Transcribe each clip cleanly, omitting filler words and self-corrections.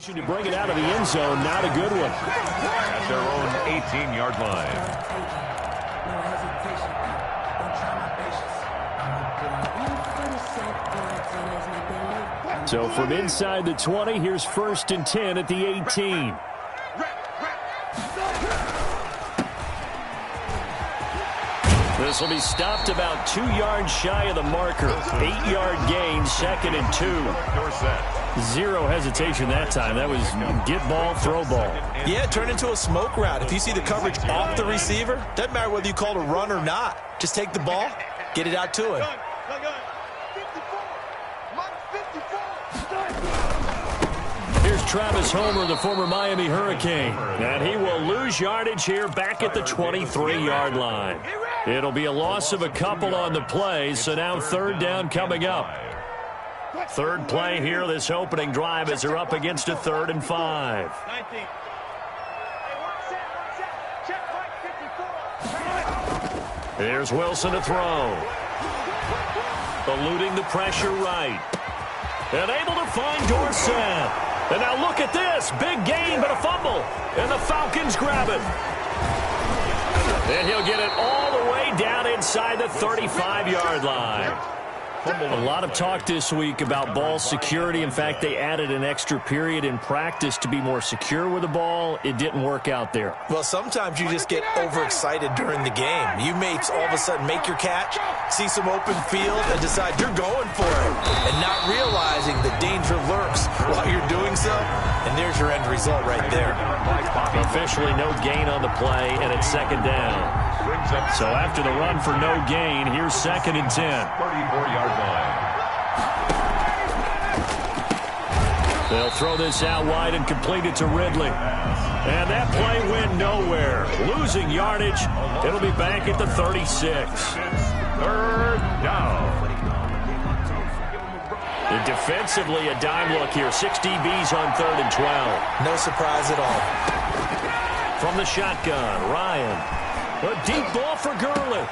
To bring it out of the end zone, not a good one. At their own 18-yard line. So from inside the 20, here's 1st and 10 at the 18. This will be stopped about 2 yards shy of the marker. 8-yard gain, 2nd and 2. Zero hesitation that time. That was get ball, throw ball. Yeah, turn into a smoke route. If you see the coverage off the receiver, doesn't matter whether you call it a run or not. Just take the ball, get it out to him. Here's Travis Homer, the former Miami Hurricane. And he will lose yardage here back at the 23-yard line. It'll be a loss of a couple on the play, so now 3rd down coming up. 3rd play here, this opening drive, as they're up against a 3rd and 5. Here's Wilson to throw. Eluding the pressure right. And able to find Dorsett. And now look at this. Big gain, but a fumble. And the Falcons grab it. And he'll get it all the way down inside the 35-yard line. A lot of talk this week about ball security. In fact, they added an extra period in practice to be more secure with the ball. It didn't work out there. Well, sometimes you just get overexcited during the game. You may all of a sudden make your catch, see some open field, and decide you're going for it, and not realizing the danger lurks while you're doing so. And there's your end result right there. Officially no gain on the play, and it's 2nd down. So after the run for no gain, here's 2nd and 10. 34-yard line. They'll throw this out wide and complete it to Ridley. And that play went nowhere. Losing yardage. It'll be back at the 36. 3rd down. And defensively, a dime look here. 6 DBs on 3rd and 12. No surprise at all. From the shotgun, Ryan. A deep ball for Gurley.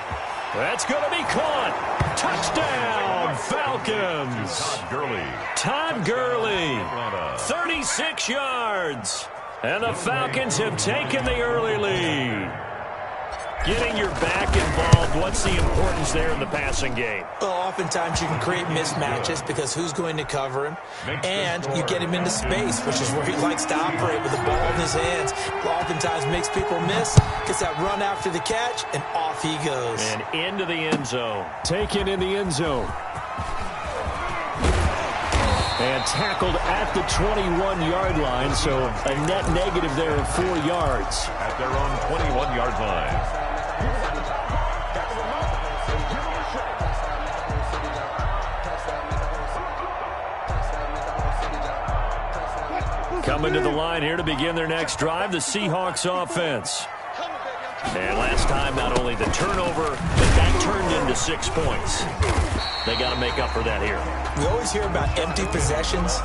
That's going to be caught. Touchdown, Falcons. Todd Gurley, 36 yards. And the Falcons have taken the early lead. Getting your back involved, what's the importance there in the passing game? Well, oftentimes you can create mismatches because who's going to cover him, and you get him into space, which is where he likes to operate with the ball in his hands. Oftentimes makes people miss, gets that run after the catch, and off he goes. And into the end zone. Taken in the end zone. And tackled at the 21-yard line, so a net negative there of 4 yards. At their own 21-yard line. Coming to the line here to begin their next drive, the Seahawks offense. And last time, not only the turnover, but that turned into 6 points. They got to make up for that here. We always hear about empty possessions,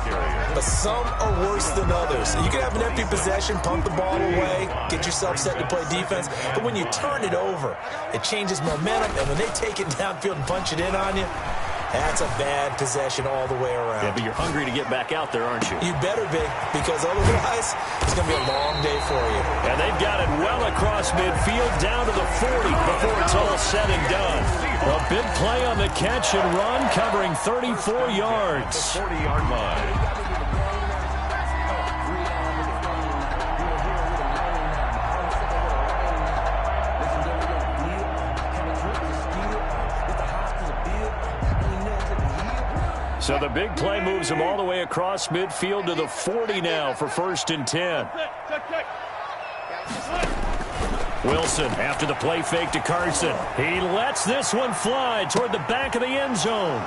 but some are worse than others. You can have an empty possession, pump the ball away, get yourself set to play defense, but when you turn it over, it changes momentum, and when they take it downfield and punch it in on you, that's a bad possession all the way around. Yeah, but you're hungry to get back out there, aren't you? You better be, because otherwise it's going to be a long day for you. And they've got it well across midfield down to the 40 before it's all said and done. A big play on the catch and run, covering 34 yards. 40-yard line. So the big play moves him all the way across midfield to the 40 now for 1st and 10. Wilson after the play fake to Carson. He lets this one fly toward the back of the end zone.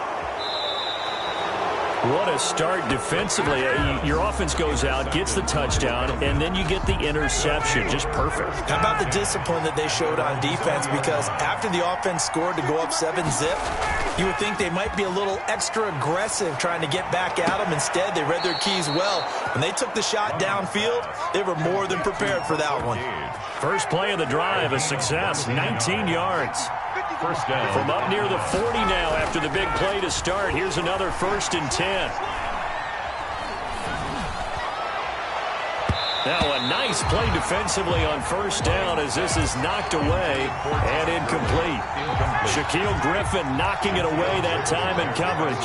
What a start defensively. Your offense goes out, gets the touchdown, and then you get the interception. Just perfect. How about the discipline that they showed on defense? Because after the offense scored to go up 7-zip, you would think they might be a little extra aggressive trying to get back at them. Instead, they read their keys well. When they took the shot downfield, they were more than prepared for that one. First play of the drive, a success, 19 yards. First down. From up near the 40 now after the big play to start. Here's another 1st and 10. Now a nice play defensively on first down as this is knocked away and incomplete. Shaquille Griffin knocking it away that time in coverage.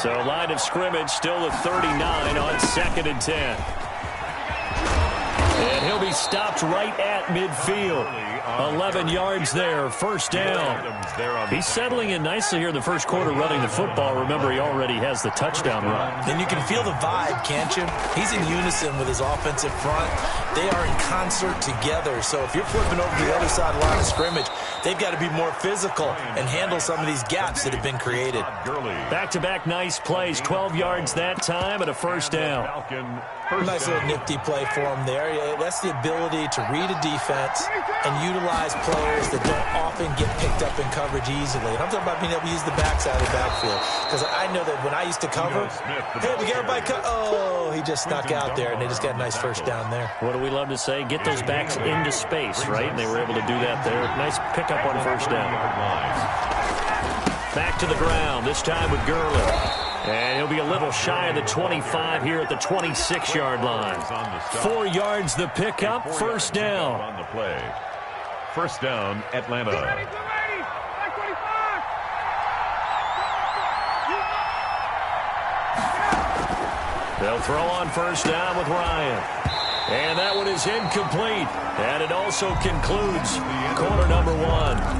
So line of scrimmage still at 39 on 2nd and 10. And he'll be stopped right at midfield. 11 yards there, first down. He's settling in nicely here in the first quarter running the football. Remember, he already has the touchdown run. And you can feel the vibe, can't you? He's in unison with his offensive front. They are in concert together. So if you're flipping over to the other side of the line of scrimmage, they've got to be more physical and handle some of these gaps that have been created. Back-to-back nice plays, 12 yards that time and a first down. Nice little nifty play for him there. That's the ability to read a defense and utilize players that don't often get picked up in coverage easily. And I'm talking about being able to use the backside of the backfield. Because I know that when I used to cover, hey, we got everybody oh, he just snuck out there, and they just got a nice first down there. What do we love to say? Get those backs into space, right? And they were able to do that there. Nice pickup on first down. Back to the ground, this time with Gurley. And he'll be a little shy of the 25 here at the 26-yard line. 4 yards the pickup, first down. On the play. First down, Atlanta. They'll throw on first down with Ryan. And that one is incomplete. And it also concludes quarter number 1.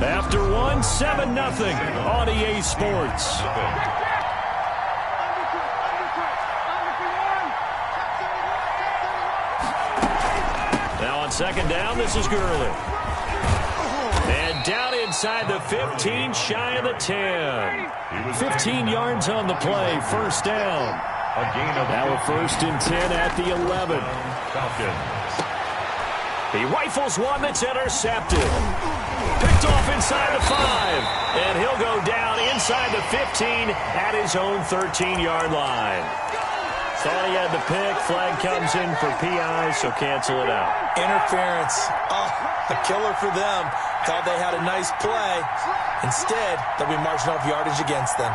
After 1, 7-0 on EA Sports. Second down, this is Gurley. And down inside the 15, shy of the 10. 15 yards on the play, first down. Now a first and 10 at the 11. He rifles one that's intercepted. Picked off inside the 5. And he'll go down inside the 15 at his own 13-yard line. Thought he had the pick. Flag comes in for PI, so cancel it out. Interference. Oh, a killer for them. Thought they had a nice play. Instead, they'll be marching off yardage against them.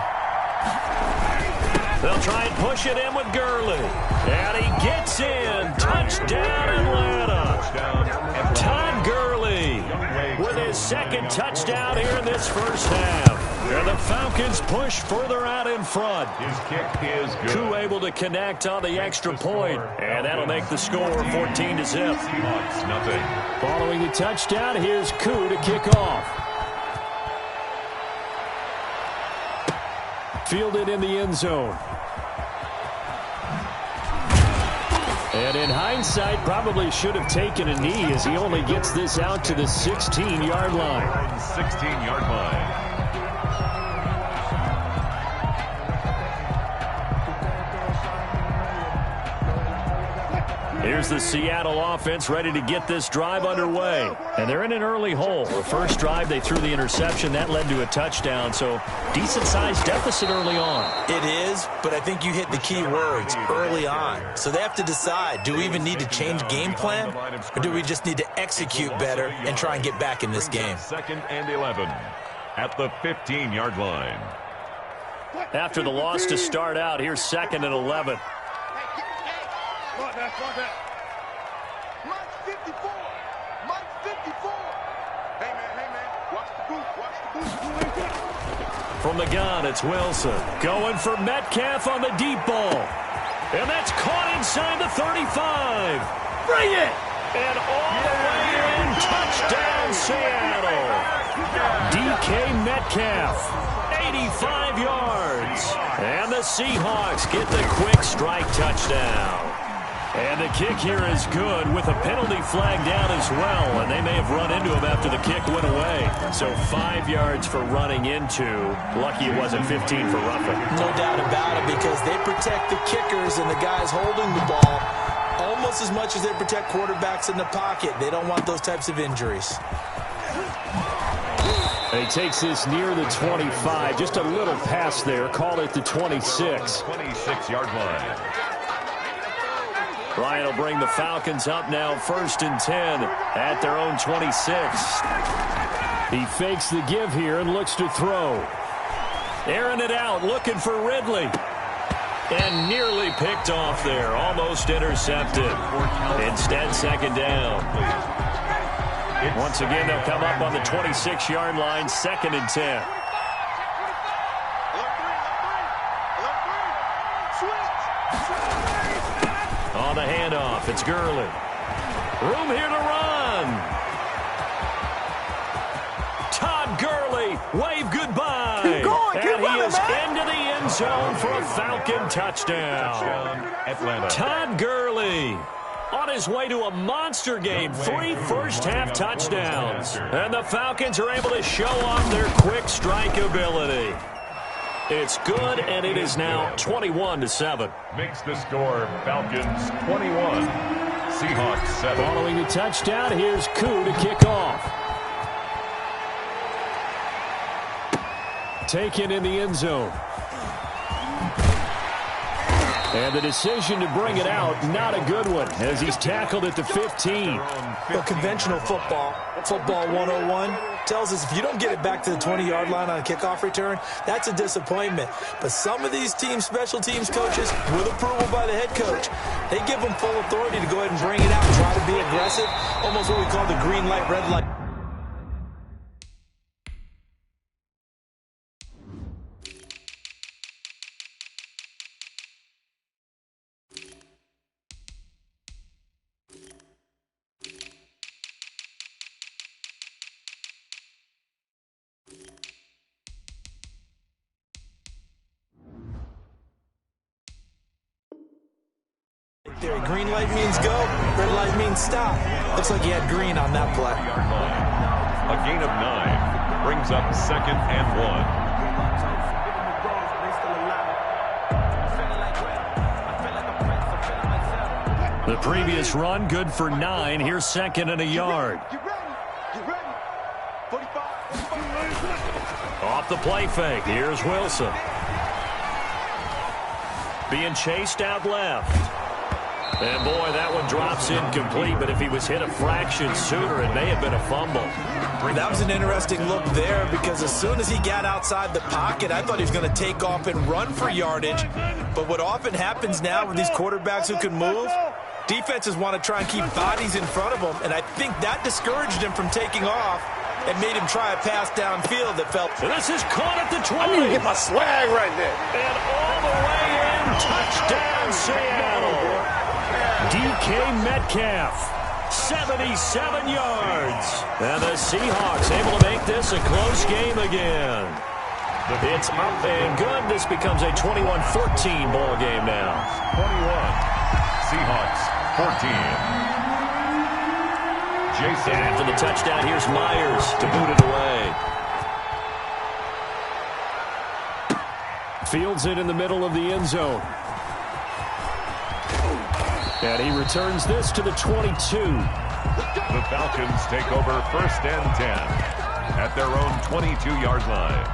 They'll try and push it in with Gurley. And he gets in. Touchdown, Atlanta. Todd Gurley with his second touchdown here in this first half. And the Falcons push further out in front. His kick is good. Koo able to connect on the extra point. And that'll make the score 14-0. Following the touchdown, here's Koo to kick off. Fielded in the end zone. And in hindsight, probably should have taken a knee as he only gets this out to the 16-yard line. 16-yard line. Here's the Seattle offense ready to get this drive underway. And they're in an early hole. The first drive, they threw the interception. That led to a touchdown. So decent-sized deficit early on. It is, but I think you hit the key words, early on. So they have to decide, do we even need to change game plan? Or do we just need to execute better and try and get back in this game? 2nd and 11 at the 15-yard line. After the loss to start out, here's 2nd and 11. Mike's 54. Mike's 54. Hey, man. Watch the booth. From the gun, it's Wilson. Going for Metcalf on the deep ball. And that's caught inside the 35. Bring it! And all the way in. Touchdown, Seattle. DK Metcalf. 85 yards. And the Seahawks get the quick strike touchdown. And the kick here is good with a penalty flag down as well. And they may have run into him after the kick went away. So 5 yards for running into. Lucky it wasn't 15 for roughing. No doubt about it, because they protect the kickers and the guys holding the ball almost as much as they protect quarterbacks in the pocket. They don't want those types of injuries. He takes this near the 25. Just a little pass there. Call it the 26. 26-yard line. Ryan will bring the Falcons up now 1st and 10 at their own 26. He fakes the give here and looks to throw. Airing it out, looking for Ridley. And nearly picked off there. Almost intercepted. Instead, second down. Once again, they'll come up on the 26-yard line, 2nd and 10. On the handoff, it's Gurley. Room here to run. Todd Gurley, wave goodbye. Keep going, keep and he running, is man. into the end zone for a Falcon touchdown. Atlanta. Todd Gurley on his way to a monster game. 3 first-half touchdowns. And the Falcons are able to show off their quick strike ability. It's good, and it is now 21-7. Makes the score Falcons 21, Seahawks 7. Following the touchdown, here's Koo to kick off. Taken in the end zone. And the decision to bring it out, not a good one, as he's tackled at the 15. Well, conventional football 101, tells us if you don't get it back to the 20-yard line on a kickoff return, that's a disappointment. But some of these teams, special teams coaches, with approval by the head coach, they give them full authority to go ahead and bring it out and try to be aggressive, almost what we call the green light, red light. There, green light means go, red light means stop. Looks like he had green on that play. A gain of 9 brings up 2nd and 1. The previous run, good for 9. Here's 2nd and a yard. Get ready. 45. Off the play fake. Here's Wilson. Being chased out left. And, boy, that one drops incomplete, but if he was hit a fraction sooner, it may have been a fumble. That was an interesting look there because as soon as he got outside the pocket, I thought he was going to take off and run for yardage. But what often happens now with these quarterbacks who can move, defenses want to try and keep bodies in front of them, and I think that discouraged him from taking off and made him try a pass downfield that felt... And this is caught at the 20. I need to get my swag right there. And all the way in, touchdown Seattle. DK Metcalf, 77 yards. And the Seahawks able to make this a close game again. It's up and good. This becomes a 21-14 ball game now. 21, Seahawks 14. Jason. And after the touchdown, here's Myers to boot it away. Fields it in the middle of the end zone. And he returns this to the 22. The Falcons take over 1st and 10 at their own 22-yard line.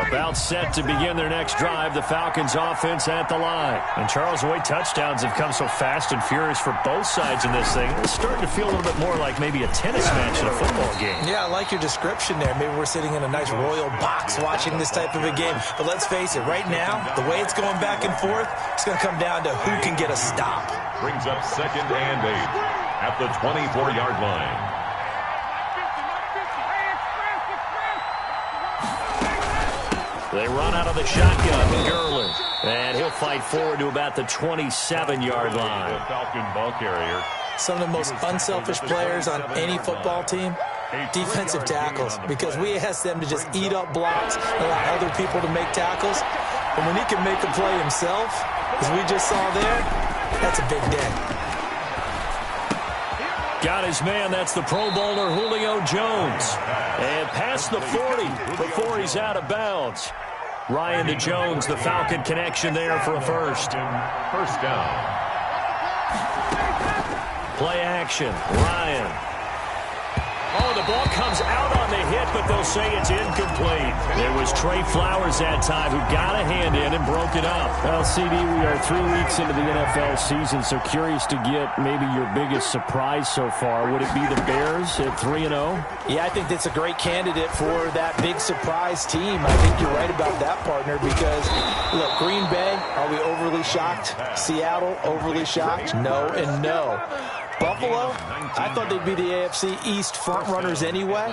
About set to begin their next drive, the Falcons offense at the line. And Charles, the way touchdowns have come so fast and furious for both sides in this thing, it's starting to feel a little bit more like maybe a tennis match in a football game. Yeah, I like your description there. Maybe we're sitting in a nice royal box watching this type of a game. But let's face it, right now, the way it's going back and forth, it's going to come down to who can get a stop. Brings up 2nd and 8 at the 24-yard line. They run out of the shotgun to Gurley. And he'll fight forward to about the 27-yard line. The Falcon ball carrier. Some of the most unselfish players on any football team, defensive tackles, because we ask them to just eat up blocks, allow other people to make tackles. And when he can make a play himself, as we just saw there, that's a big day. Got his man. That's the Pro Bowler Julio Jones. And past the 40 before he's out of bounds. Ryan to Jones, the Falcon connection there for a first. First down. Play action. Ryan. Oh, the ball comes out on the hit. it, but they'll say it's incomplete. It was Trey Flowers that time who got a hand in and broke it up. Well, CD, we are 3 weeks into the NFL season, so curious to get maybe your biggest surprise so far. Would it be the Bears at 3-0? Yeah, I think that's a great candidate for that big surprise team. I think you're right about that, partner, because, look, Green Bay, are we overly shocked? Seattle, overly shocked? No and no. Buffalo, I thought they'd be the AFC East front runners anyway.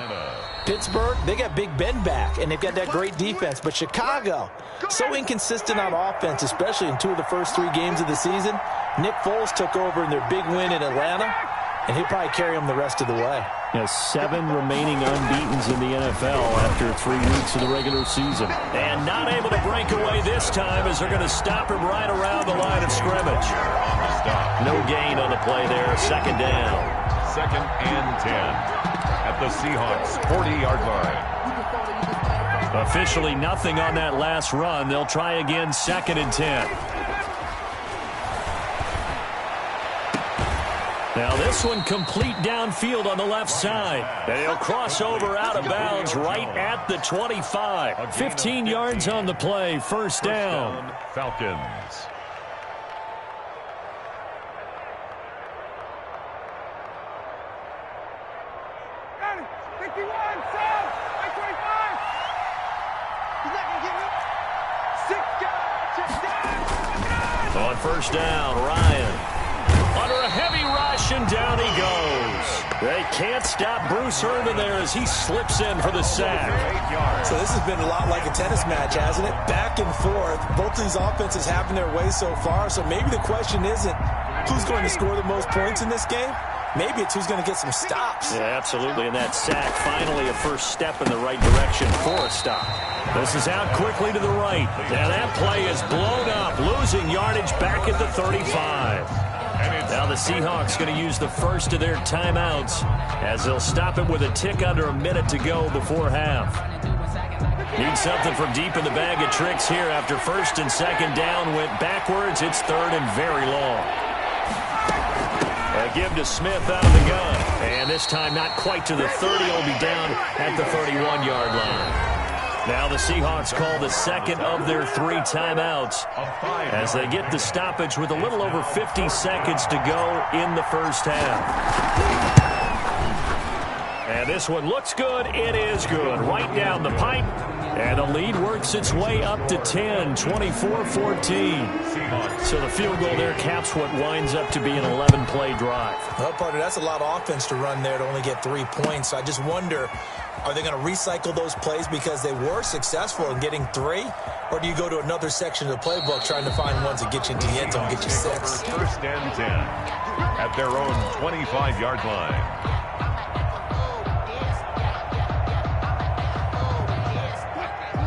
Pittsburgh, they got Big Ben back, and they've got that great defense. But Chicago, so inconsistent on offense, especially in 2 of the first 3 games of the season. Nick Foles took over in their big win in Atlanta, and he'll probably carry them the rest of the way. Has 7 remaining unbeatens in the NFL after 3 weeks of the regular season. And not able to break away this time as they're going to stop him right around the line of scrimmage. No gain on the play there. 2nd down. 2nd and 10 at the Seahawks 40-yard line. Officially nothing on that last run. They'll try again 2nd and 10. Now this one complete downfield on the left side. And he'll cross over out of bounds right at the 25. 15 yards on the play. First down. Falcons. On first down, Ryan. Under a heavy rush, and down he goes. They can't stop Bruce Irvin there as he slips in for the sack. So this has been a lot like a tennis match, hasn't it? Back and forth. Both these offenses having their way so far. So maybe the question isn't who's going to score the most points in this game. Maybe it's who's going to get some stops. Yeah, absolutely. And that sack, finally a first step in the right direction for a stop. This is out quickly to the right. And that play is blown up, losing yardage back at the 35. Now the Seahawks going to use the first of their timeouts as they'll stop it with a tick under a minute to go before half. Need something from deep in the bag of tricks here after 1st and 2nd down went backwards. It's 3rd and very long. A give to Smith out of the gun. And this time not quite to the 30. He'll be down at the 31-yard line. Now the Seahawks call the 2nd of their 3 timeouts as they get the stoppage with a little over 50 seconds to go in the first half. And this one looks good. It is good. Right down the pipe. And the lead works its way up to 10, 24-14. So the field goal there caps what winds up to be an 11-play drive. Well, partner, that's a lot of offense to run there to only get 3 points. So I just wonder, are they going to recycle those plays because they were successful in getting 3? Or do you go to another section of the playbook trying to find ones that get you into the end zone, get you 6? 1st and 10 at their own 25-yard line.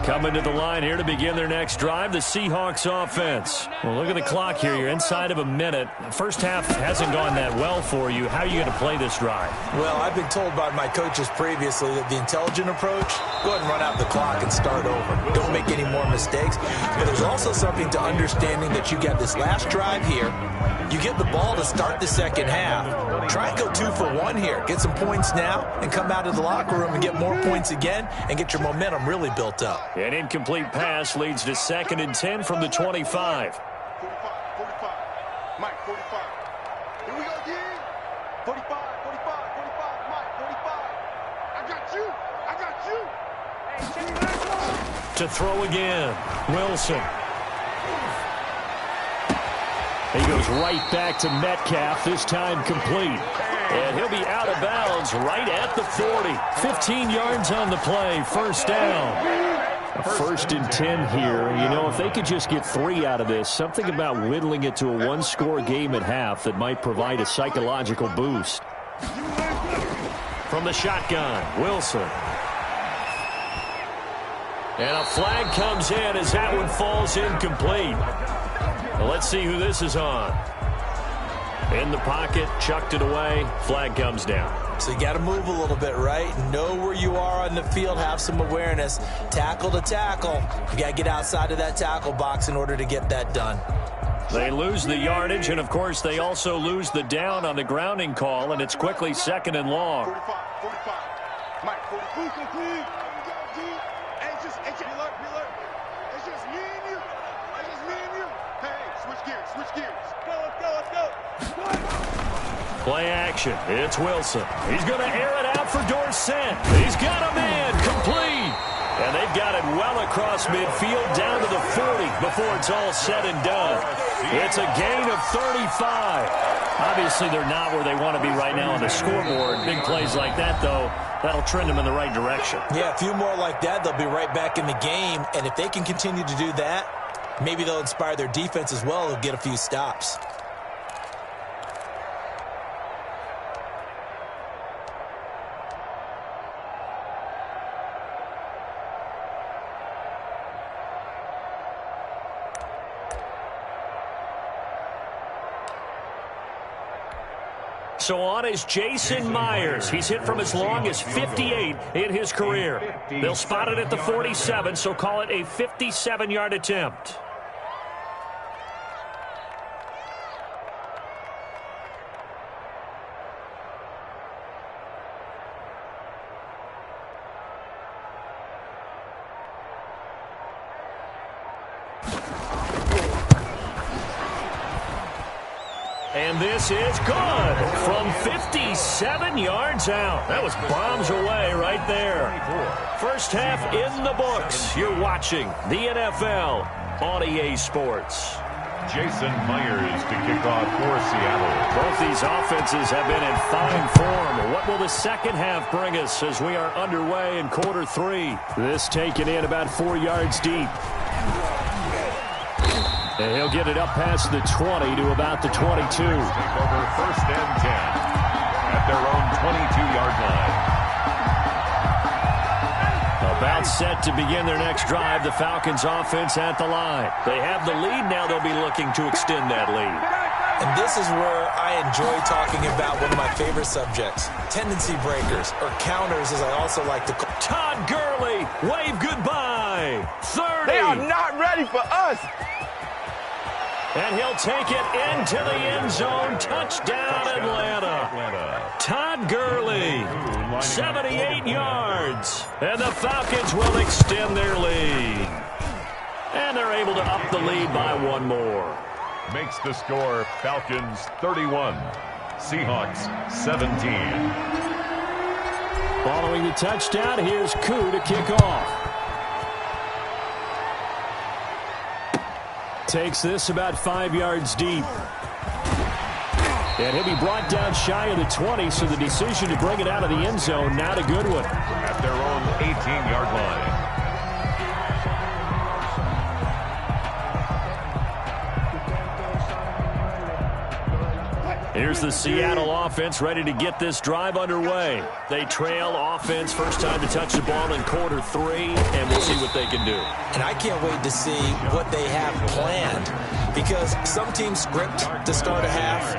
Coming to the line here to begin their next drive, the Seahawks offense. Well, look at the clock here. You're inside of a minute. First half hasn't gone that well for you. How are you going to play this drive? Well, I've been told by my coaches previously that the intelligent approach, go ahead and run out the clock and start over. Don't make any more mistakes. But there's also something to understanding that you got this last drive here. You get the ball to start the second half. Try and go 2 for 1 here. Get some points now and come out of the locker room and get more points again and get your momentum really built up. An incomplete pass leads to 2nd and 10 from the 25. 45. Mike, 45. Here we go again. 45, 45, 45. Mike, 45. I got you. To throw again, Wilson. He goes right back to Metcalf, this time complete. And he'll be out of bounds right at the 40. 15 yards on the play, first down. A 1st and 10 here. You know, if they could just get 3 out of this, something about whittling it to a 1-score game at half that might provide a psychological boost. From the shotgun, Wilson. And a flag comes in as that one falls incomplete. Well, let's see who this is on. In the pocket, chucked it away, flag comes down. So you got to move a little bit, right? Know where you are on the field, have some awareness. Tackle to tackle. You got to get outside of that tackle box in order to get that done. They lose the yardage, and of course they also lose the down on the grounding call, and it's quickly 2nd and long. 45, 45. Mike, 45. It's just me and you. It's just me and you. Hey, switch gears, switch gears. Let's go. Play action. It's Wilson. He's going to air it out for Dorsett. He's got a man complete. And they've got it well across midfield down to the 40 before it's all said and done. It's a gain of 35. Obviously, they're not where they want to be right now on the scoreboard. Big plays like that, though, that'll trend them in the right direction. Yeah, a few more like that, they'll be right back in the game. And if they can continue to do that, maybe they'll inspire their defense as well. They'll get a few stops. So on is Jason Myers. He's hit from as long as 58 in his career. They'll spot it at the 47, so call it a 57-yard attempt. And this is good from 57 yards out. That was bombs away right there. First half in the books. You're watching the NFL on EA Sports. Jason Myers to kick off for Seattle. Both these offenses have been in fine form. What will the second half bring us as we are underway in quarter three? This taken in about 4 yards deep. And he'll get it up past the 20 to about the 22. Take over first and 10 at their own 22-yard line. About set to begin their next drive, the Falcons offense at the line. They have the lead now. They'll be looking to extend that lead. And this is where I enjoy talking about one of my favorite subjects, tendency breakers, or counters as I also like to call. Todd Gurley, wave goodbye. 30. They are not ready for us. And he'll take it into the end zone. Touchdown, Atlanta. Todd Gurley, 78 yards. And the Falcons will extend their lead. And they're able to up the lead by one more. Makes the score Falcons 31, Seahawks 17. Following the touchdown, here's Koo to kick off. Takes this about 5 yards deep. And he'll be brought down shy of the 20, so the decision to bring it out of the end zone, not a good one. At their own 18-yard line. Here's the Seattle offense ready to get this drive underway. They trail offense first time to touch the ball in quarter three, and we'll see what they can do. And I can't wait to see what they have planned, because some teams script to start a half.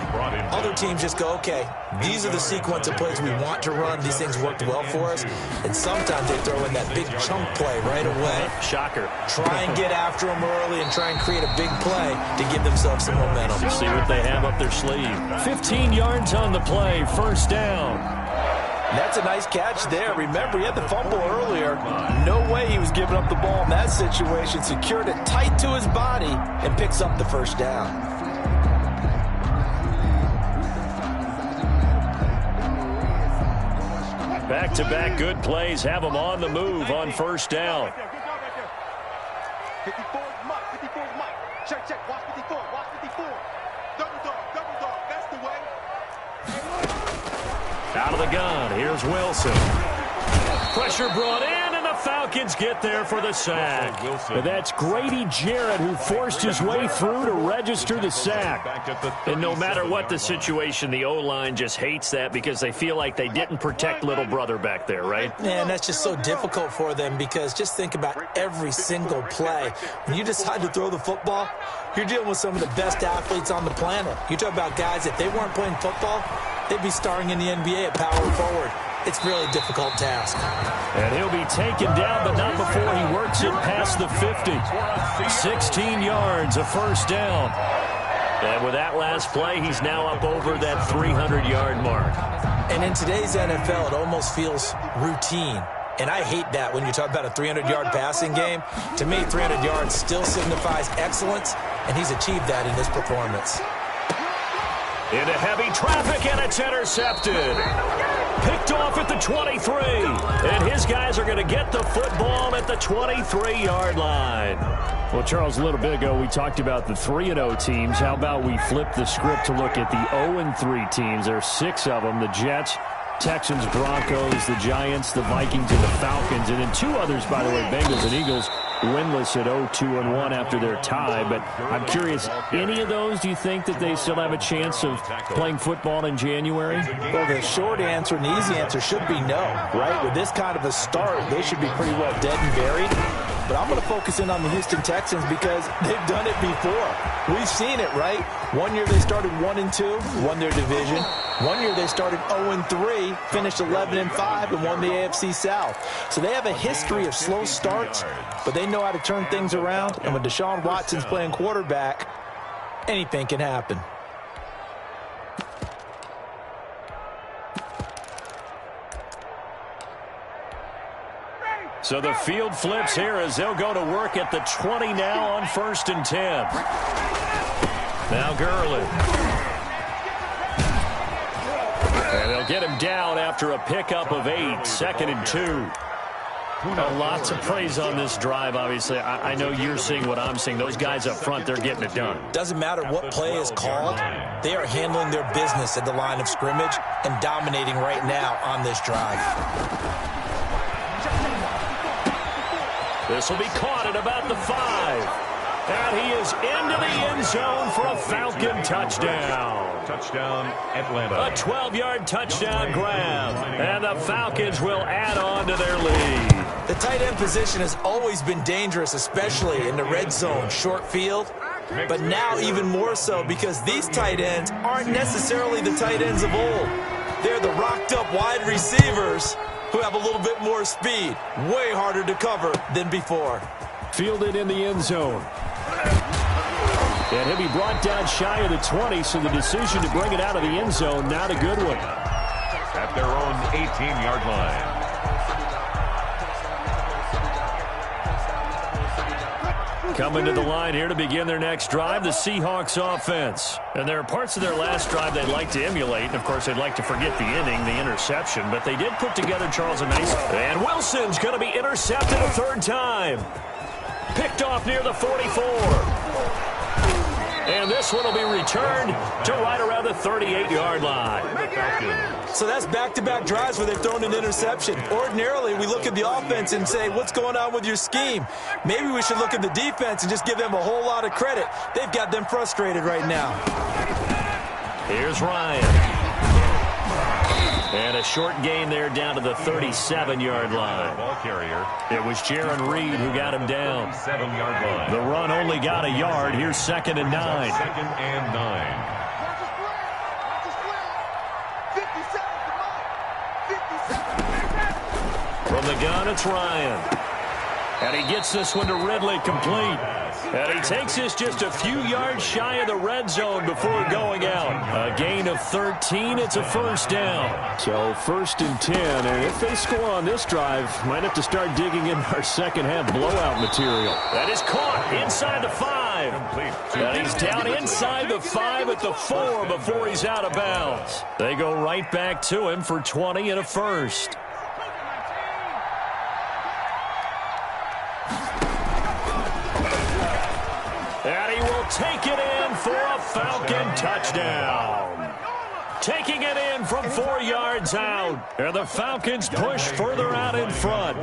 Other teams just go, okay, these are the sequence of plays we want to run. These things worked well for us. And sometimes they throw in that big chunk play right away. Shocker. Try and get after them early and try and create a big play to give themselves some momentum. See what they have up their sleeve. 15 yards on the play, first down. That's a nice catch there. Remember, he had the fumble earlier. No way he was giving up the ball in that situation. Secured it tight to his body and picks up the first down. Back-to-back good plays have them on the move on first down. 54 is Mike. 54 is Mike. Check. Watch 54. Watch 54. Double dog. That's the way. Out of the gun, here's Wilson. Pressure brought in, and the Falcons get there for the sack. And that's Grady Jarrett who forced his way through to register the sack. And no matter what the situation, the O-line just hates that because they feel like they didn't protect little brother back there, right? Man, that's just so difficult for them because just think about every single play. When you decide to throw the football, you're dealing with some of the best athletes on the planet. You talk about guys, if they weren't playing football, they'd be starring in the NBA at power forward. It's a really difficult task. And he'll be taken down, but not before he works it past the 50. 16 yards, a first down. And with that last play, he's now up over that 300-yard mark. And in today's NFL, it almost feels routine. And I hate that when you talk about a 300-yard passing game. To me, 300 yards still signifies excellence, and he's achieved that in this performance. Into heavy traffic, and it's intercepted. Picked off at the 23. And his guys are going to get the football at the 23-yard line. Well, Charles, a little bit ago we talked about the 3-0 teams. How about we flip the script to look at the 0-3 teams? There are 6 of them. The Jets, Texans, Broncos, the Giants, the Vikings, and the Falcons. And then 2 others, by the way, Bengals and Eagles, winless at 0-2-1 after their tie. But I'm curious, any of those, do you think that they still have a chance of playing football in January? Well, the short answer and the easy answer should be no, right? With this kind of a start, they should be pretty well dead and buried. But I'm going to focus in on the Houston Texans because they've done it before. We've seen it, right? One year they started 1-2, won their division. One year they started 0-3, finished 11-5, and won the AFC South. So they have a history of slow starts, but they know how to turn things around. And when Deshaun Watson's playing quarterback, anything can happen. So the field flips here as they'll go to work at the 20 now on 1st and 10. Now Gurley. And they'll get him down after a pickup of 8, 2nd and 2. Lots of praise on this drive, obviously. I know you're seeing what I'm seeing. Those guys up front, they're getting it done. Doesn't matter what play is called. They are handling their business at the line of scrimmage and dominating right now on this drive. This will be caught at about the 5. And he is into the end zone for a Falcon touchdown. Touchdown, Atlanta. A 12-yard touchdown grab. And the Falcons will add on to their lead. The tight end position has always been dangerous, especially in the red zone, short field. But now even more so because these tight ends aren't necessarily the tight ends of old. They're the rocked-up wide receivers who have a little bit more speed. Way harder to cover than before. Fielded in the end zone. And he'll be brought down shy of the 20, so the decision to bring it out of the end zone, not a good one. At their own 18-yard line. Coming to the line here to begin their next drive, the Seahawks offense. And there are parts of their last drive they'd like to emulate. And, of course, they'd like to forget the inning, the interception. But they did put together, Charles, a nice... And Wilson's going to be intercepted a 3rd time. Picked off near the 44. And this one will be returned to right around the 38-yard line. So that's back-to-back drives where they've thrown an interception. Ordinarily, we look at the offense and say, what's going on with your scheme? Maybe we should look at the defense and just give them a whole lot of credit. They've got them frustrated right now. Here's Ryan. And a short gain there down to the 37-yard line. Ball carrier. It was Jaron Reed who got him down. 7-yard line. The run only got a yard. Here's 2nd and 9. 2nd and 9. From the gun, it's Ryan. And he gets this one to Ridley complete. And he takes this just a few yards shy of the red zone before going out. A gain of 13. It's a 1st down. So 1st and 10. And if they score on this drive, might have to start digging in our second-half blowout material. That is caught inside the 5. And he's down inside the 5 at the 4 before he's out of bounds. They go right back to him for 20 and a 1st. And he will take it in for a Falcon touchdown. Taking it in from 4 yards out. And the Falcons push further out in front.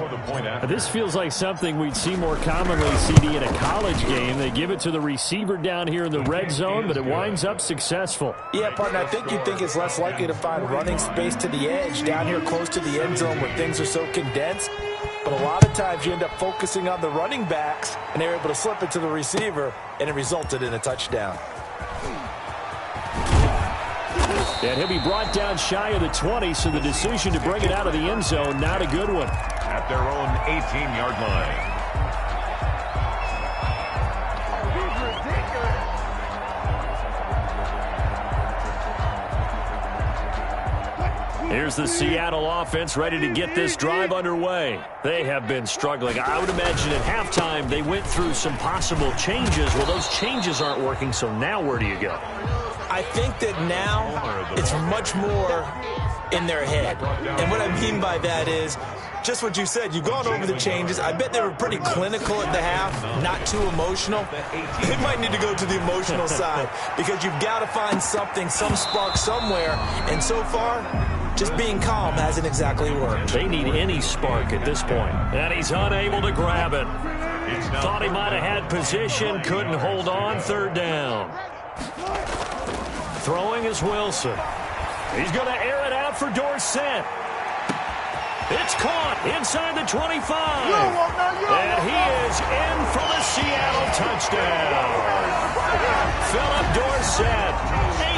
This feels like something we'd see more commonly, CD, in a college game. They give it to the receiver down here in the red zone, but it winds up successful. Yeah, partner, I think you'd think it's less likely to find running space to the edge down here close to the end zone where things are so condensed. But a lot of times you end up focusing on the running backs, and they're able to slip it to the receiver, and it resulted in a touchdown. And he'll be brought down shy of the 20, so the decision to bring it out of the end zone, not a good one. At their own 18-yard line. Here's the Seattle offense ready to get this drive underway. They have been struggling. I would imagine at halftime they went through some possible changes. Well, those changes aren't working, so now where do you go? I think that now it's much more in their head. And what I mean by that is just what you said. You've gone over the changes. I bet they were pretty clinical at the half, not too emotional. They might need to go to the emotional side because you've got to find something, some spark somewhere. And so far, just being calm hasn't exactly worked. They need any spark at this point. And he's unable to grab it. Thought he might have had position, couldn't hold on. Third down. Throwing is Wilson. He's going to air it out for Dorsett. It's caught inside the 25. And he is in for the Seattle touchdown. Philip Dorsett,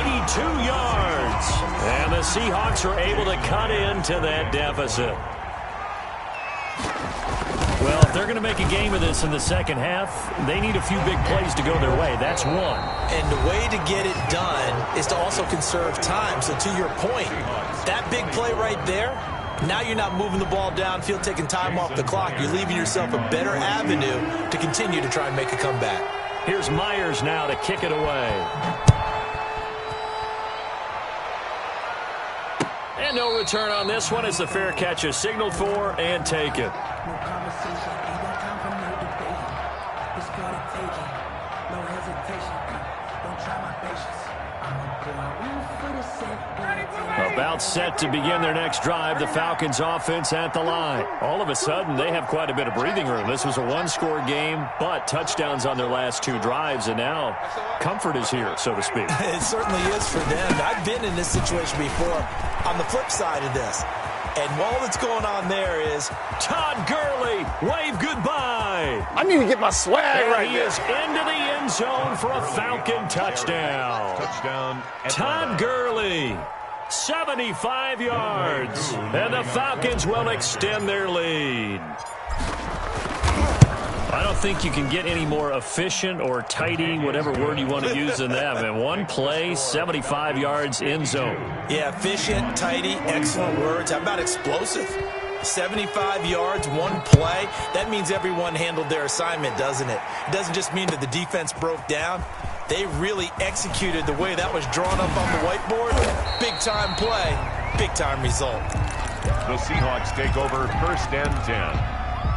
82 yards. And the Seahawks are able to cut into that deficit. Well, if they're going to make a game of this in the second half, they need a few big plays to go their way. That's one. And the way to get it done is to also conserve time. So to your point, that big play right there, now you're not moving the ball downfield, taking time off the clock. You're leaving yourself a better avenue to continue to try and make a comeback. Here's Myers now to kick it away. And no return on this one as the fair catch is signaled for and taken. No conversation, ain't got time for no debating. It's for the taking, no hesitation. Don't try my patience. I'm a boy, one for the set. About set to begin their next drive, the Falcons offense at the line. All of a sudden, they have quite a bit of breathing room. This was a one-score game, but touchdowns on their last two drives, and now comfort is here, so to speak. It certainly is for them. I've been in this situation before on the flip side of this. And all that's going on there is Todd Gurley, wave goodbye. I need to get my swag right He there. is into the end zone for a Falcon touchdown. Touchdown. Todd Gurley, 75 yards. And the Falcons will extend their lead. I don't think you can get any more efficient or tidy, whatever word you want to use in that. Man, one play, 75 yards, end zone. Yeah, efficient, tidy, excellent words. How about explosive? 75 yards, one play. That means everyone handled their assignment, doesn't it? It doesn't just mean that the defense broke down. They really executed the way that was drawn up on the whiteboard. Big-time play, big-time result. The Seahawks take over first and 10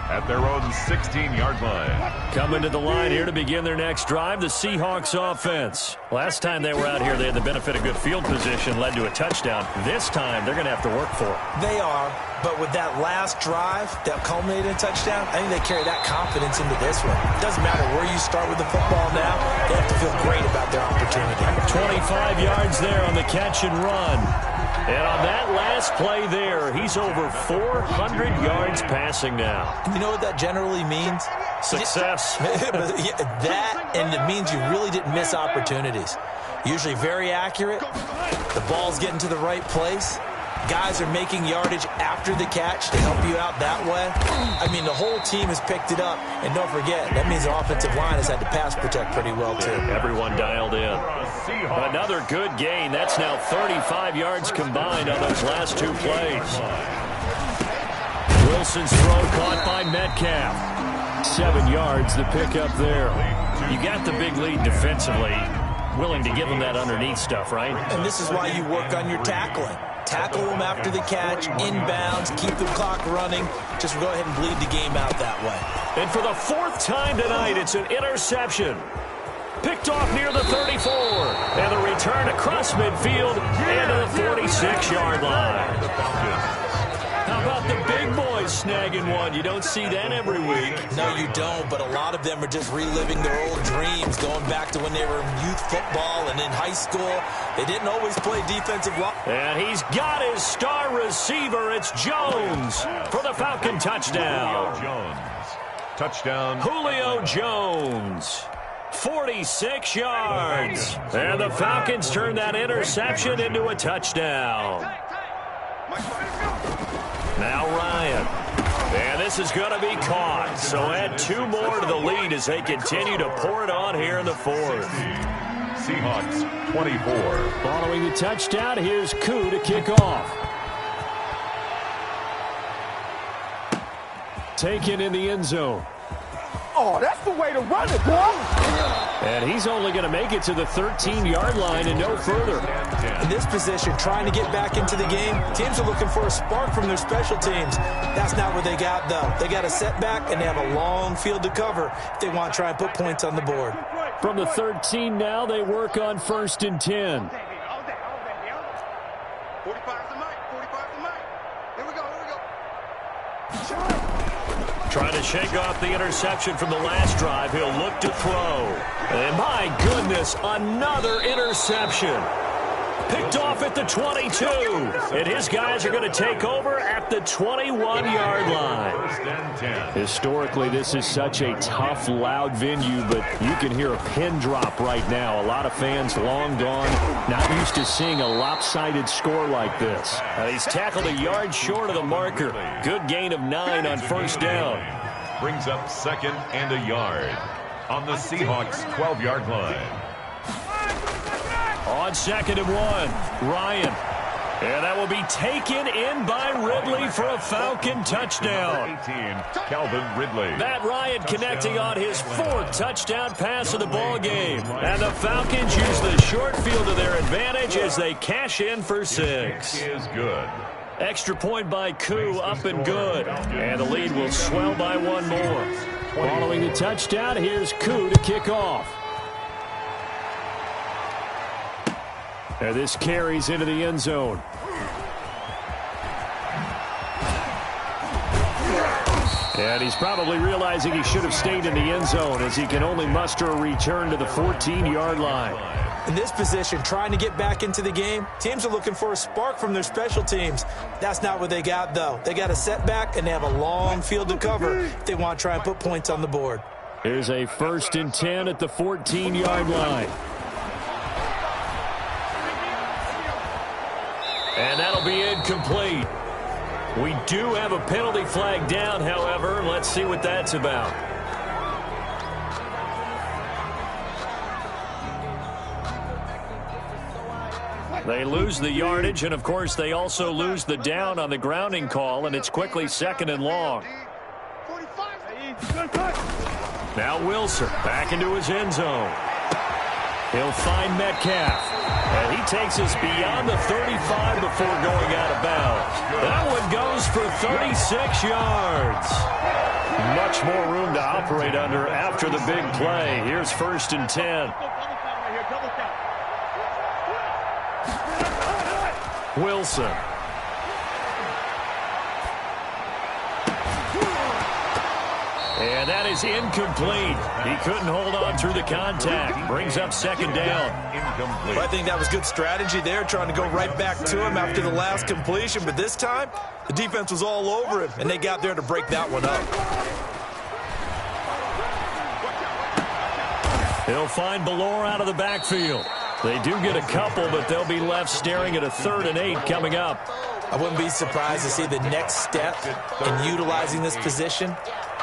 at their own 16-yard line. Coming to the line here to begin their next drive, the Seahawks offense. Last time they were out here, they had the benefit of good field position, led to a touchdown. This time, they're going to have to work for it. They are, but with that last drive that culminated in a touchdown, I think they carry that confidence into this one. It doesn't matter where you start with the football now. They have to feel great about their opportunity. 25 yards there on the catch and run. And on that last play there, he's over 400 yards passing now. You know what that generally means? Success. That, and it means you really didn't miss opportunities. Usually very accurate. The ball's getting to the right place. Guys are making yardage after the catch to help you out that way. I mean, the whole team has picked it up. And don't forget, that means the offensive line has had to pass protect pretty well, too. Everyone dialed in. Another good gain. That's now 35 yards combined on those last two plays. Wilson's throw caught by Metcalf. 7 yards, the pickup there. You got the big lead defensively. Willing to give them that underneath stuff, right? And this is why you work on your tackling. Tackle them after the catch, inbounds, keep the clock running. Just go ahead and bleed the game out that way. And for the fourth time tonight, it's an interception. Picked off near the 34. And the return across midfield and to the 46-yard line. How about the big boys snagging one? You don't see that every week. No, you don't, but a lot of them are just reliving their old dreams, going back to when they were in youth football and in high school. They didn't always play defensive line. And he's got his star receiver. It's Jones for the Falcon touchdown. Julio Jones. Touchdown. Julio Jones. 46 yards. And the Falcons turn that interception into a touchdown. Now Ryan. And this is going to be caught. So add 2 more to the lead as they continue to pour it on here in the fourth. Seahawks 24. Following the touchdown, here's Koo to kick off. taken in the end zone. Oh, that's the way to run it, boy. And he's only going to make it to the 13-yard line and no further. In this position, trying to get back into the game, teams are looking for a spark from their special teams. That's not what they got, though. They got a setback, and they have a long field to cover if they want to try and put points on the board. From the 13 now, they work on 1st and 10. 45's the mic. 45's the mic. Here we go. Trying to shake off the interception from the last drive. He'll look to throw. And my goodness, another interception. Picked off at the 22. And his guys are going to take over at the 21-yard line. 1st and 10. Historically, this is such a tough, loud venue, but you can hear a pin drop right now. A lot of fans long gone, not used to seeing a lopsided score like this. He's tackled a yard short of the marker. Good gain of 9 on 1st down. Brings up 2nd and a yard on the Seahawks' 12-yard line. On 2nd and 1, Ryan. And that will be taken in by Ridley for a Falcon touchdown. 18, Calvin Ridley. Matt Ryan connecting on his 4th touchdown pass of the ball game. And the Falcons use the short field to their advantage as they cash in for 6. Is good. Extra point by Koo, up and good. And the lead will swell by 1 more. Following the touchdown, here's Koo to kick off. And this carries into the end zone. And he's probably realizing he should have stayed in the end zone as he can only muster a return to the 14-yard line. In this position, trying to get back into the game, teams are looking for a spark from their special teams. That's not what they got, though. They got a setback, and they have a long field to cover if they want to try and put points on the board. Here's a 1st and 10 at the 14-yard line. And that'll be incomplete. We do have a penalty flag down, however. Let's see what that's about. They lose the yardage, and, of course, they also lose the down on the grounding call, and it's quickly 2nd and long. Now Wilson back into his end zone. He'll find Metcalf. And he takes us beyond the 35 before going out of bounds. That one goes for 36 yards. Much more room to operate under after the big play. Here's 1st and 10. Wilson. And that is incomplete. He couldn't hold on through the contact. Brings up 2nd down. Incomplete. Well, I think that was good strategy there, trying to go right back to him after the last completion. But this time, the defense was all over him, and they got there to break that one up. He'll find Ballore out of the backfield. They do get a couple, but they'll be left staring at a 3rd and 8 coming up. I wouldn't be surprised to see the next step in utilizing this position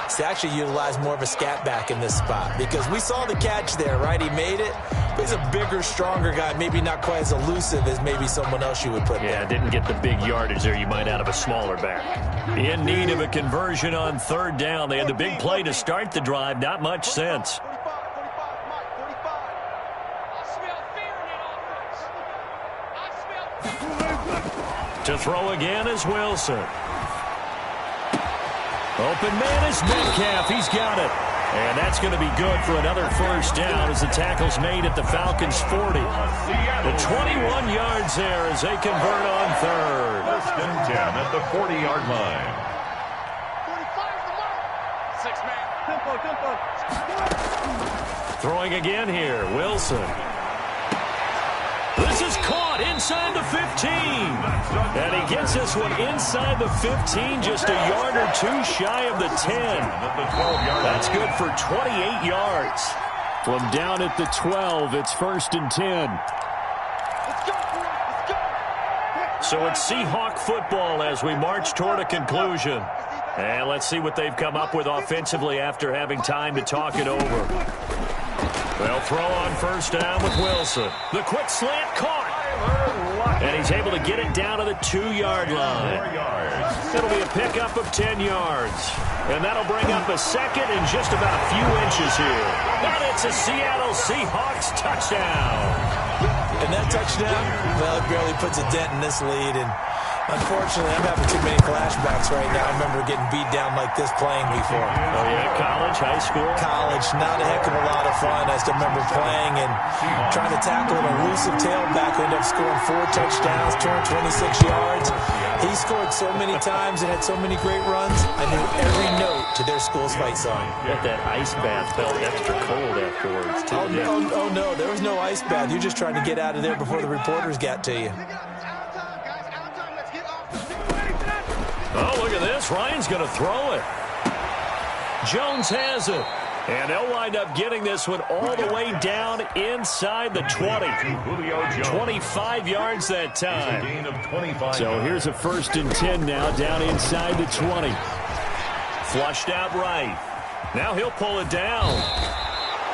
is to actually utilize more of a scat back in this spot, because we saw the catch there, right? He made it, but he's a bigger, stronger guy, maybe not quite as elusive as maybe someone else you would put there. Yeah, didn't get the big yardage there you might out of a smaller back. In need of a conversion on 3rd down. They had the big play to start the drive, not much sense. To throw again is Wilson. Open man is Metcalf. He's got it. And that's going to be good for another 1st down as the tackle's made at the Falcons' 40. The 21 yards there as they convert on 3rd. 1st and 10 at the 40-yard line. 45's the mark. 6 man. Tempo. Throwing again here, Wilson. This is caught inside the 15. And he gets this one inside the 15, just a yard or 2 shy of the 10. That's good for 28 yards. From down at the 12, it's 1st and 10. So it's Seahawk football as we march toward a conclusion. And let's see what they've come up with offensively after having time to talk it over. They'll throw on 1st down with Wilson. The quick slant caught. And And he's able to get it down to the 2-yard line. It'll be a pickup of 10 yards. And that'll bring up a second and just about a few inches here. And it's a Seattle Seahawks touchdown. And that touchdown, well, it barely puts a dent in this lead. And unfortunately, I'm having too many flashbacks right now. I remember getting beat down like this playing before. Oh, yeah, college, high school? College, not a heck of a lot of fun. I still remember playing and trying to tackle an elusive tailback who ended up scoring 4 touchdowns, 226 yards. He scored so many times and had so many great runs, I knew every note to their school's fight song. Got that ice bath felt extra cold afterwards, too. Oh, no, there was no ice bath. You're just trying to get out of there before the reporters got to you. Oh, look at this. Ryan's going to throw it. Jones has it. And they'll wind up getting this one all the way down inside the 20. 25 yards that time. So here's a 1st and 10 now down inside the 20. Flushed out right. Now he'll pull it down.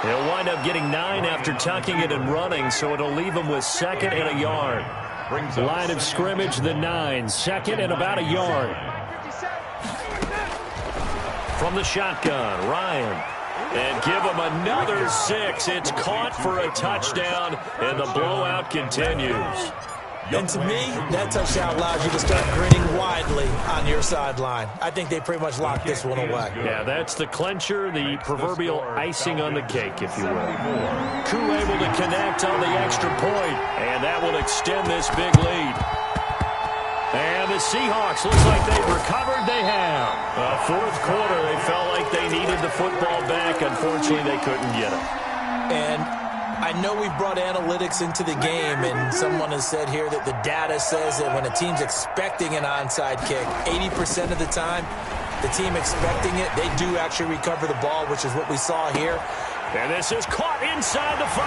He'll wind up getting 9 after tucking it and running, so it'll leave him with 2nd and a yard. Line of scrimmage, the 9. 2nd and about a yard. From the shotgun, Ryan. And give him another 6. It's caught for a touchdown, and the blowout continues. And to me, that touchdown allows you to start grinning widely on your sideline. I think they pretty much locked this one away. Yeah, that's the clincher, the proverbial icing on the cake, if you will. Koo able to connect on the extra point, and that will extend this big lead. And the Seahawks, looks like they've recovered. They have. 4th quarter, they felt like they needed the football back. Unfortunately, they couldn't get it. And I know we've brought analytics into the game, and someone has said here that the data says that when a team's expecting an onside kick, 80% of the time, the team expecting it, they do actually recover the ball, which is what we saw here. And this is caught inside the 5.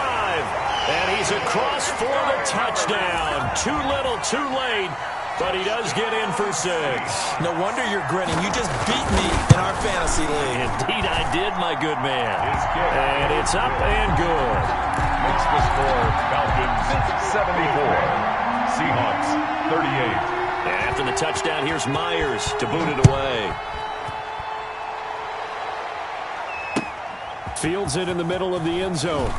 And he's across for the touchdown. Too little, too late. But he does get in for 6. No wonder you're grinning. You just beat me in our fantasy league. Indeed I did, my good man. And it's up and good. Makes the score Falcons 74. Seahawks 38. And after the touchdown, here's Myers to boot it away. Fields it in the middle of the end zone.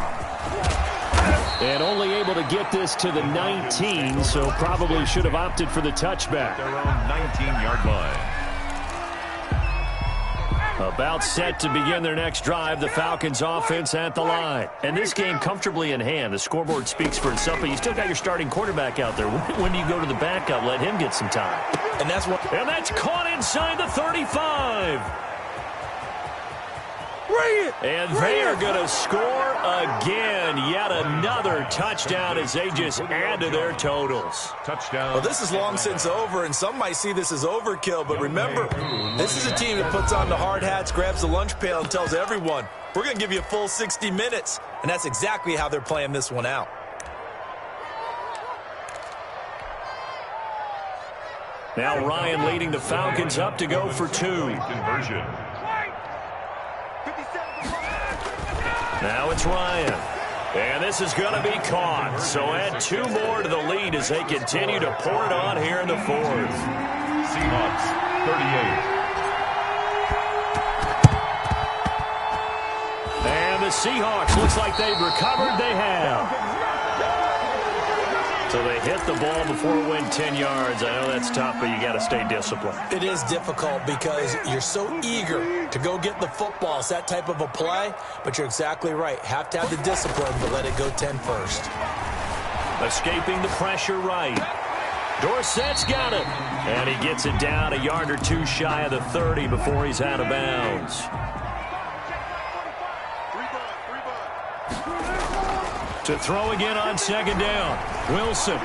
And only able to get this to the 19, so probably should have opted for the touchback. Their own 19-yard line. About set to begin their next drive, the Falcons offense at the line. And this game comfortably in hand. The scoreboard speaks for itself, but you still got your starting quarterback out there. When do you go to the backup? Let him get some time. And that's caught inside the 35. And they are going to score again. Yet another touchdown as they just add to their totals. Touchdown. Well, this is long since over, and some might see this as overkill. But remember, this is a team that puts on the hard hats, grabs the lunch pail, and tells everyone, we're going to give you a full 60 minutes. And that's exactly how they're playing this one out. Now Ryan leading the Falcons up to go for 2. Conversion. Now it's Ryan. And this is going to be caught. So add 2 more to the lead as they continue to pour it on here in the 4th. Seahawks 38. And the Seahawks, looks like they've recovered. They have. So they hit the ball before it went 10 yards. I know that's tough, but you got to stay disciplined. It is difficult because you're so eager to go get the football. It's that type of a play, but you're exactly right. Have to have the discipline, but let it go 10 first. Escaping the pressure right. Dorsett's got it. And he gets it down a yard or 2 shy of the 30 before he's out of bounds. To throw again on 2nd down. Wilson.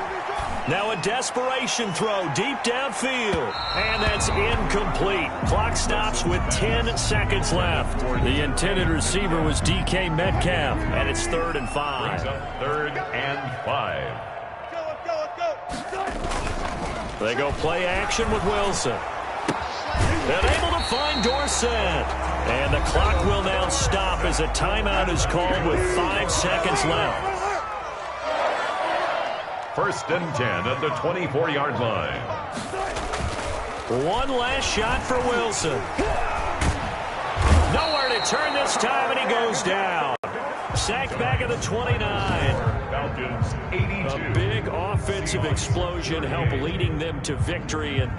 Now a desperation throw deep downfield. And that's incomplete. Clock stops with 10 seconds left. The intended receiver was DK Metcalf. And it's 3rd and 5. 3rd and 5. They go play action with Wilson. And able to find Dorsett. And the clock will now stop as a timeout is called with 5 seconds left. First and 10 at the 24-yard line. One last shot for Wilson. Nowhere to turn this time, and he goes down. Sacked back at the 29. Falcons 82. A big offensive explosion helped leading them to victory. And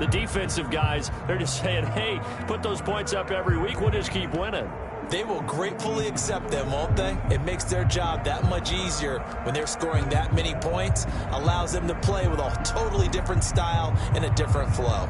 the defensive guys, they're just saying, hey, put those points up every week. We'll just keep winning. They will gratefully accept them, won't they? It makes their job that much easier when they're scoring that many points. Allows them to play with a totally different style and a different flow.